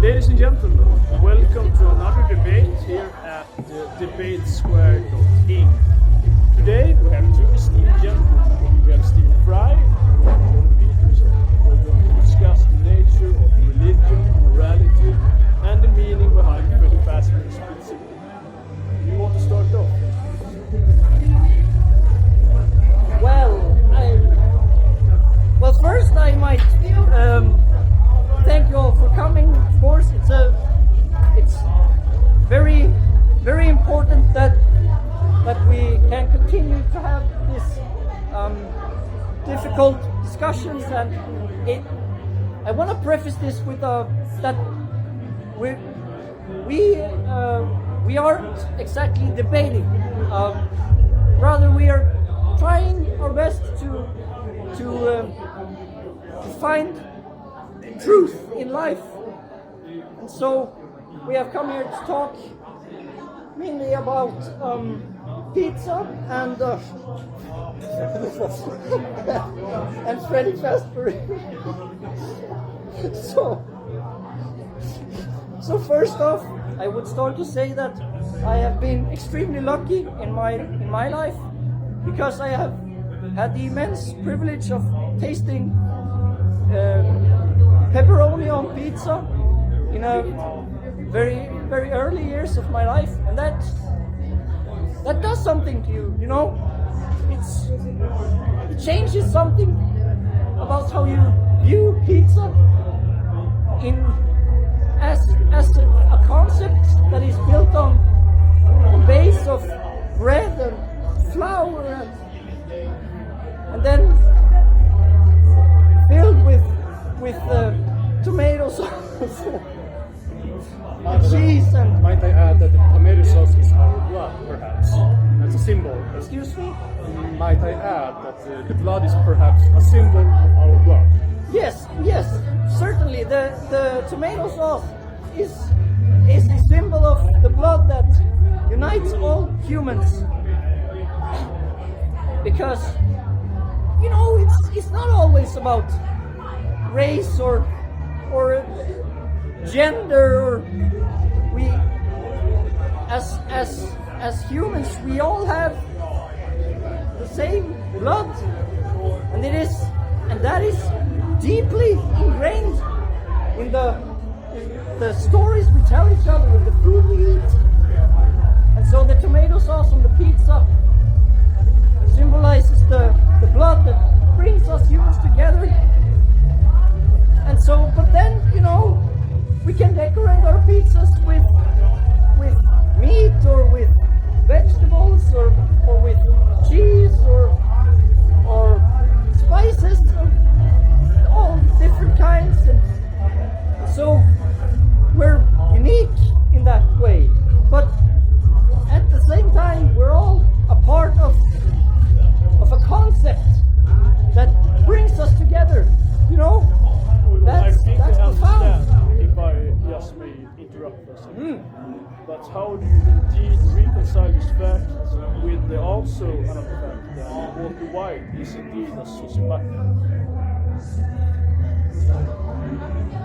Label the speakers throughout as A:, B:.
A: Ladies and gentlemen, welcome to another debate here at debatesquare.ing. Today we have two esteemed gentlemen. We have Stephen Fry and Petersson. We're going to discuss the nature of religion, morality, and the meaning behind the fastest principle. You want to start off?
B: Well, first I might thank you all for coming. Of course, it's very, very important that we can continue to have this difficult discussions, and I want to preface this with that we aren't exactly debating. Rather, we are trying our best to find truth in life, and so we have come here to talk mainly about pizza and and Freddy Fazbear. So first off, I would start to say that I have been extremely lucky in my life, because I have had the immense privilege of tasting pepperoni on pizza in a very, very early years of my life, and that does something to you, you know. It changes something about how you view pizza as a concept that is built on a base of bread and flour and then filled with tomato sauce and cheese and...
A: Might I add that the tomato sauce is our blood, perhaps, as a symbol?
B: Excuse me?
A: Might I add that the blood is perhaps a symbol of our blood?
B: Yes, certainly. The tomato sauce is the symbol of the blood that unites all humans. Because, you know, it's not always about race or gender, or we as humans, we all have the same blood, and that is deeply ingrained in the stories we tell each other, in the food we eat. And so the tomato sauce on the pizza symbolizes the blood that brings us humans together. And so, but then, you know, we can decorate our pizzas with meat or with vegetables or with cheese or spices of all different kinds, and so we're unique in that way. But at the same time, we're all a part of a concept that brings us together, you know. That's profound.
A: If I just may interrupt for a second. But how do you indeed reconcile this fact with the also another fact that Walter White is indeed a sociopath?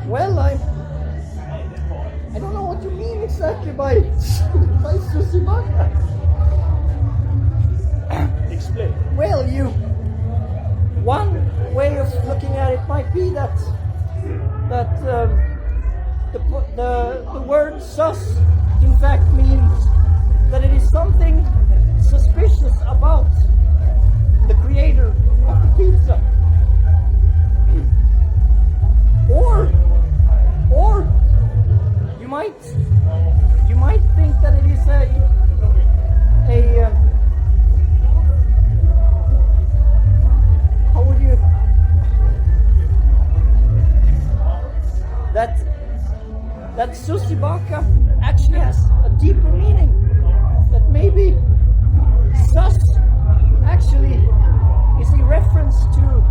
B: Well, I don't know what you mean exactly by sociopath.
A: Explain.
B: Well, one way of looking at it might be that the word sus in fact means that it is something suspicious about the creator of the pizza, or you might think that it is how would you... That susibaka actually has a deeper meaning. That maybe sus actually is a reference to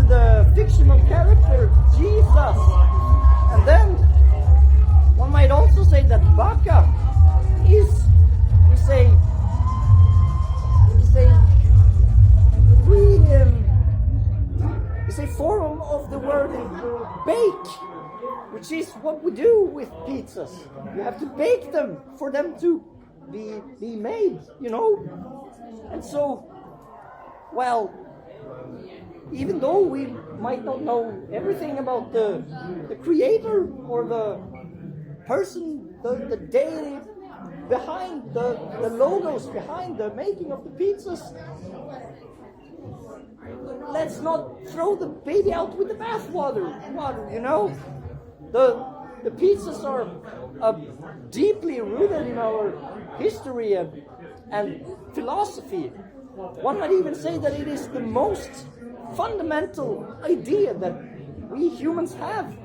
B: the fictional character Jesus, and then one might also say that baka is a what we do with pizzas. You have to bake them for them to be made, you know. And so, well, even though we might not know everything about the creator or the person, the deity behind the logos, behind the making of the pizzas, let's not throw the baby out with the bathwater, you know. The pizzas are deeply rooted in our history and philosophy. One might even say that it is the most fundamental idea that we humans have.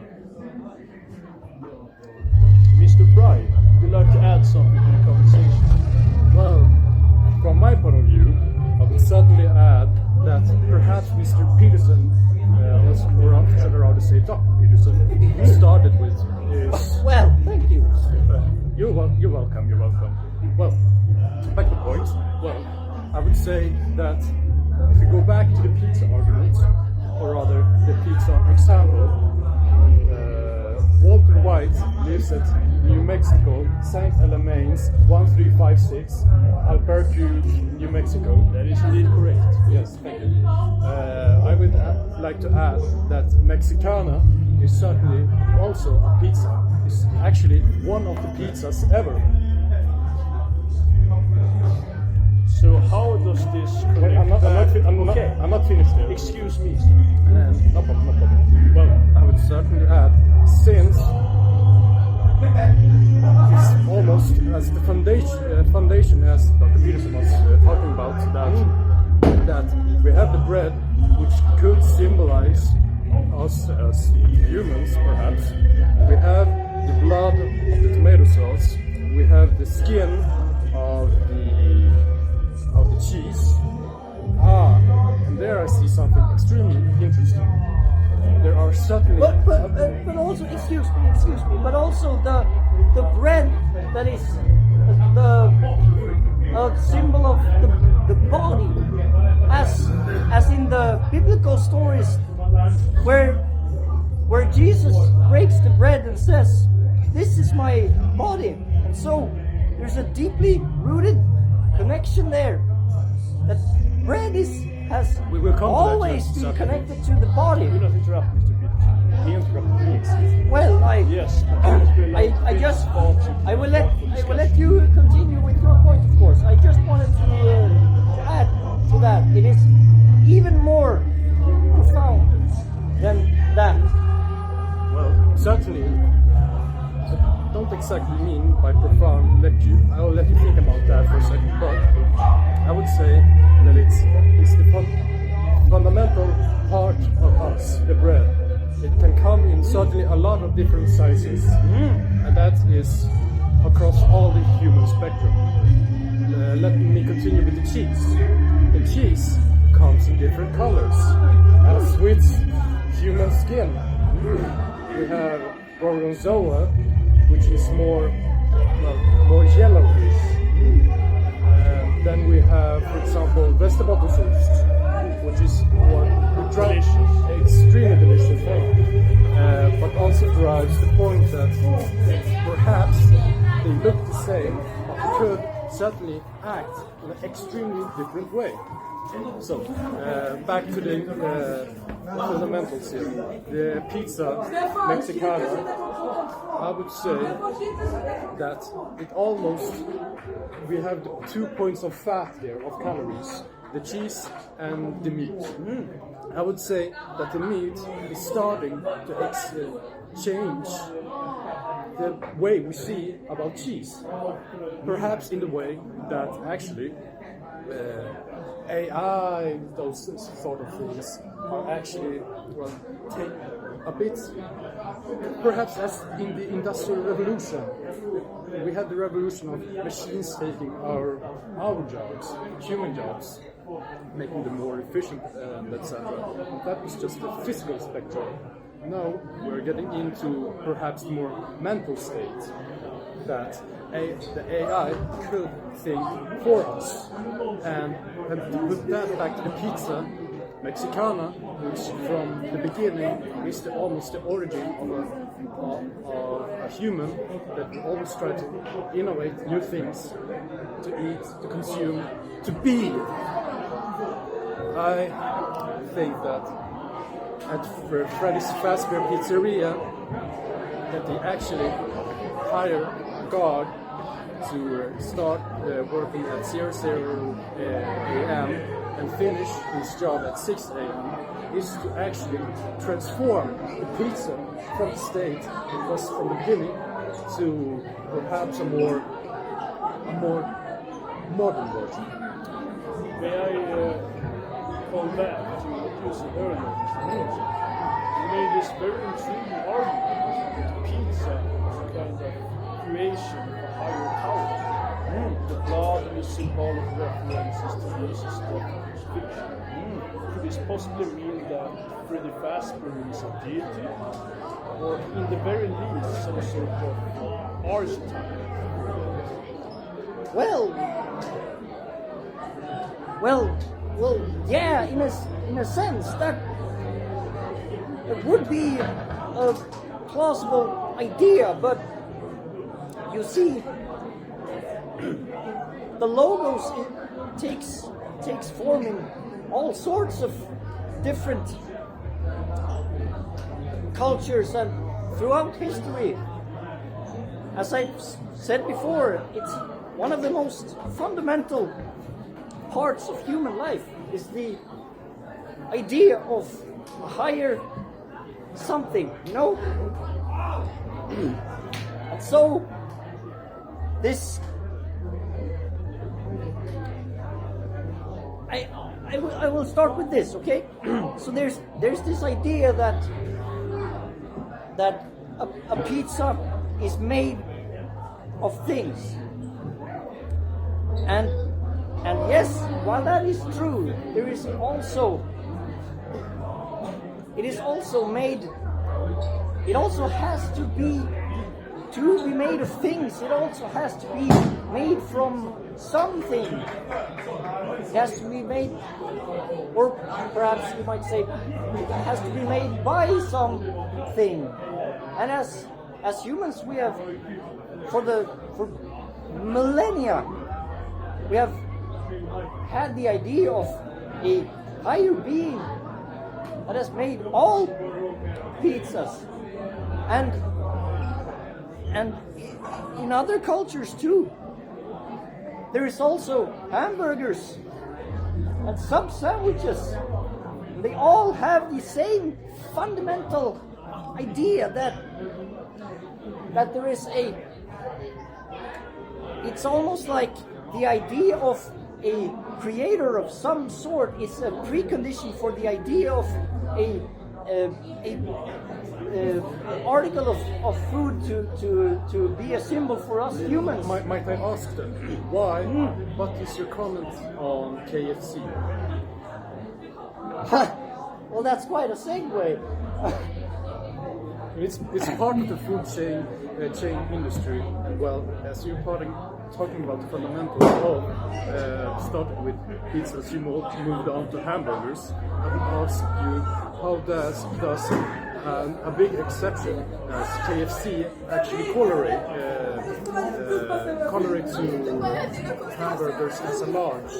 A: Mr. Fry, would you like to add something to the conversation?
C: Well, from my point of view, I would certainly add that perhaps Mr. Peterson, or should I rather say Dr. Peterson, started with is...
B: Well, thank you.
C: You're welcome. Well, back to the point. Well, I would say that if we go back to the pizza argument, or rather the pizza example, Walter White lives at New Mexico, St. Alameins, 1356, Albuquerque, New Mexico.
A: That is indeed correct.
C: Yes, thank you. I would like to add that Mexicana is certainly also a pizza. It's actually one of the pizzas ever.
A: So how does this connect?
C: I'm not finished there.
A: Excuse me.
C: No problem. Well, I would certainly add, since it's almost as the foundation as Dr. Peterson was talking about, that we have the bread, which could symbolize us as humans, perhaps. We have the blood of the tomato sauce. We have the skin of the cheese. And there I see something extremely interesting. There are certainly...
B: But also, excuse me, but also the bread that is the symbol of the body, as in the biblical stories where Jesus breaks the bread and says, "This is my body," and so there's a deeply rooted connection there. That bread has always been connected to the body.
A: Do not interrupt, Mr. Peterson.
C: He interrupted me, excuse me.
B: Well,
A: Yes.
B: I will let you continue with your point, of course. I just wanted to add to that. It is even more profound than that.
C: Well, certainly, I don't exactly mean by profound. I'll let you think about that for a second. But I would say that it's the fundamental part of us, the bread. It can come in certainly a lot of different sizes, and that is across all the human spectrum. Let me continue with the cheese. The cheese comes in different colors, as with human skin. We have gorgonzola, which is more yellowish. Then we have, for example, Västerbottensost, which is more delicious, extremely delicious thing. But also drives the point that perhaps they look the same, but they could certainly act in an extremely different way. So, back to the fundamentals here. The pizza Mexicana, I would say that we have the 2 points of fat there, of calories, the cheese and the meat. I would say that the meat is starting to change the way we see about cheese. Perhaps in the way that actually AI, those sort of things, are actually take a bit, perhaps as in the Industrial Revolution. We had the revolution of machines taking our jobs, human jobs, making them more efficient, etc. That was just the physical spectrum. Now we're getting into perhaps the more mental state, that the AI could think for us. And to put that back to the pizza Mexicana, which from the beginning is almost the origin of a of a human that will always try to innovate new things, to eat, to consume, to be. I think that at Freddy's Fazbear Pizzeria, that they actually hire a guard to start working at 00 a.m. and finish his job at 6 a.m. is to actually transform the pizza from the state it was from the beginning to perhaps a more modern version.
A: May I call back to what you said earlier, Mr. Nilsson? You made this very intriguing argument that pizza is a kind of creation of a higher power. The blood and the symbolic references to Jesus' death and crucifixion. Could this possibly mean that Freddy Fazbear is a deity? Or in the very least some sort of archetype?
B: Well, yeah, in a sense that it would be a plausible idea, but you see, the logos takes form in all sorts of different cultures and throughout history. As I've said before, it's one of the most fundamental parts of human life is the idea of a higher something, you know? And so this I will start with this, okay? So there's this idea that a pizza is made of things, and yes, while that is true, it is also made. It also has to be made of things. It also has to be made from something. It has to be made, or perhaps you might say, it has to be made by something. And as humans, we have for millennia, we have had the idea of a higher being that has made all pizzas, and in other cultures too. There is also hamburgers and sub sandwiches. They all have the same fundamental idea that there is it's almost like the idea of a creator of some sort is a precondition for the idea of a article of food to be a symbol for us humans.
C: Might I ask them why? What is your comment on KFC?
B: Well, that's quite a segue.
C: It's part of the food chain industry, and well, as you're talking about the fundamentals of started with pizzas, you moved on to hamburgers. I would ask you, how does a big exception as KFC actually correlate to hamburgers as a large?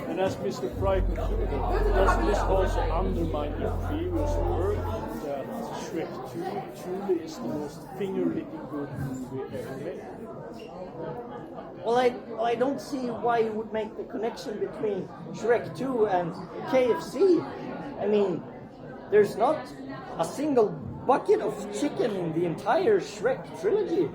A: And as Mr. Fry concluded, doesn't this also undermine your previous work that Shrek 2 truly is the most finger-licking good movie ever made?
B: Well, I don't see why you would make the connection between Shrek 2 and KFC. I mean, there's not a single bucket of chicken in the entire Shrek trilogy.